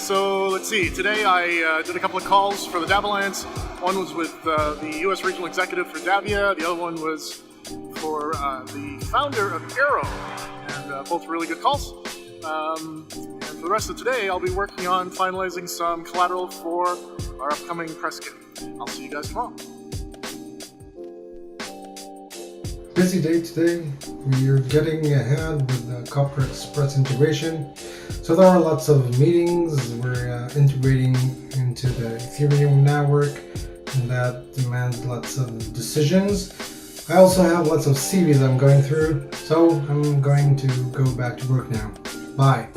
so let's see. Today I did a couple of calls for the DAV Alliance. One was with the U.S. Regional Executive for Davia. The other one was for the founder of Arrow, and both really good calls. And for the rest of today, I'll be working on finalizing some collateral for our upcoming press kit. I'll see you guys tomorrow. Busy day today. We're getting ahead with the Copper Express integration. So there are lots of meetings. We're integrating into the Ethereum network, and that demands lots of decisions. I also have lots of CVs I'm going through, so I'm going to go back to work now. Bye.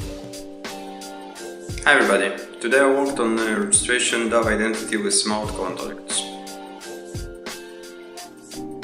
Hi everybody. Today I worked on registration DAV identity with smart contracts.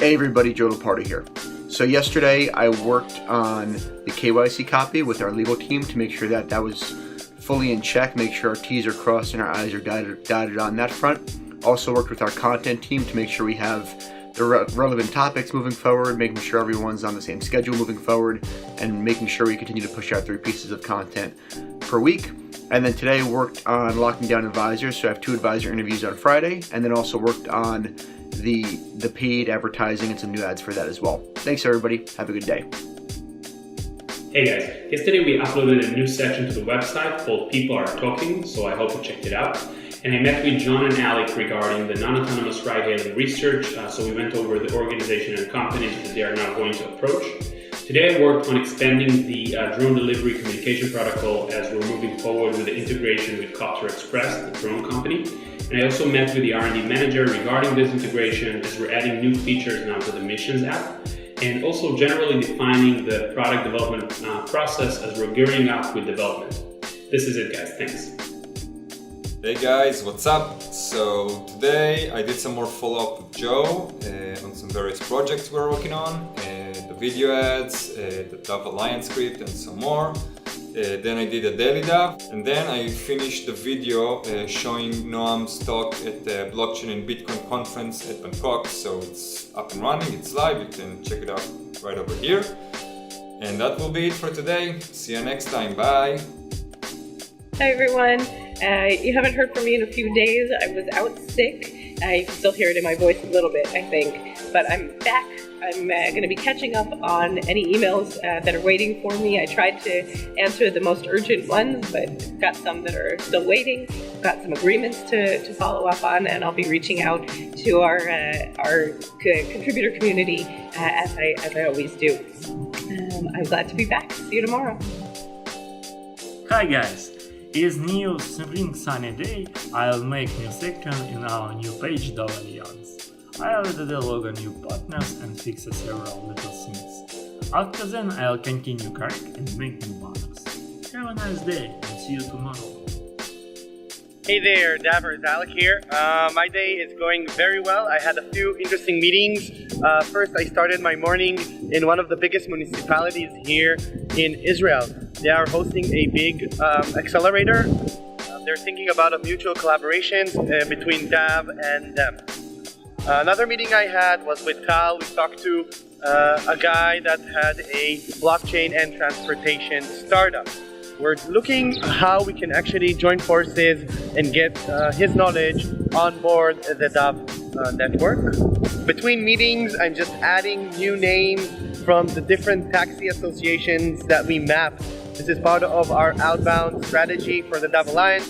Hey everybody, Joe Lopardo here. So yesterday I worked on the KYC copy with our legal team to make sure that was fully in check, make sure our T's are crossed and our I's are dotted on that front. Also worked with our content team to make sure we have the relevant topics moving forward, making sure everyone's on the same schedule moving forward, and making sure we continue to push out 3 pieces of content per week. And then today worked on locking down advisors, so I have 2 advisor interviews on Friday, and then also worked on the paid advertising and some new ads for that as well. Thanks everybody, have a good day. Hey guys, yesterday we uploaded a new section to the website called People Are Talking, so I hope you checked it out. And I met with John and Alick regarding the non-autonomous ride-hailing research, so we went over the organization and companies that they are now going to approach. Today I worked on expanding the drone delivery communication protocol as we're moving forward with the integration with Copper Express, the drone company. And I also met with the R&D manager regarding this integration as we're adding new features now to the Missions app, and also generally defining the product development process as we're gearing up with development. This is it guys, thanks. Hey guys, what's up? So today I did some more follow-up with Joe on some various projects we're working on, the video ads, the DAV Alliance script and some more. Then I did a DailyDAV, and then I finished the video showing Noam's talk at the Blockchain and Bitcoin conference at Bangkok. So it's up and running, it's live, you can check it out right over here. And that will be it for today. See you next time, bye! Hi everyone, you haven't heard from me in a few days. I was out sick. You can still hear it in my voice a little bit, I think, but I'm back. I'm going to be catching up on any emails that are waiting for me. I tried to answer the most urgent ones, but got some that are still waiting. Got some agreements to follow up on, and I'll be reaching out to our contributor community as I always do. I'm glad to be back. See you tomorrow. Hi guys. It's new spring sunny day. I'll make new section in our new page DAV Alliance. I already log on new partners and fix several little things. After then I'll continue correct and make new banners. Have a nice day and see you tomorrow. Hey there, Davers, Alick here. My day is going very well. I had a few interesting meetings. First, I started my morning in one of the biggest municipalities here in Israel. They are hosting a big accelerator. They're thinking about a mutual collaboration between DAV and them. Another meeting I had was with Tal. We talked to a guy that had a blockchain and transportation startup. We're looking how we can actually join forces and get his knowledge on board the DAV network. Between meetings, I'm just adding new names from the different taxi associations that we map. This is part of our outbound strategy for the DAV Alliance.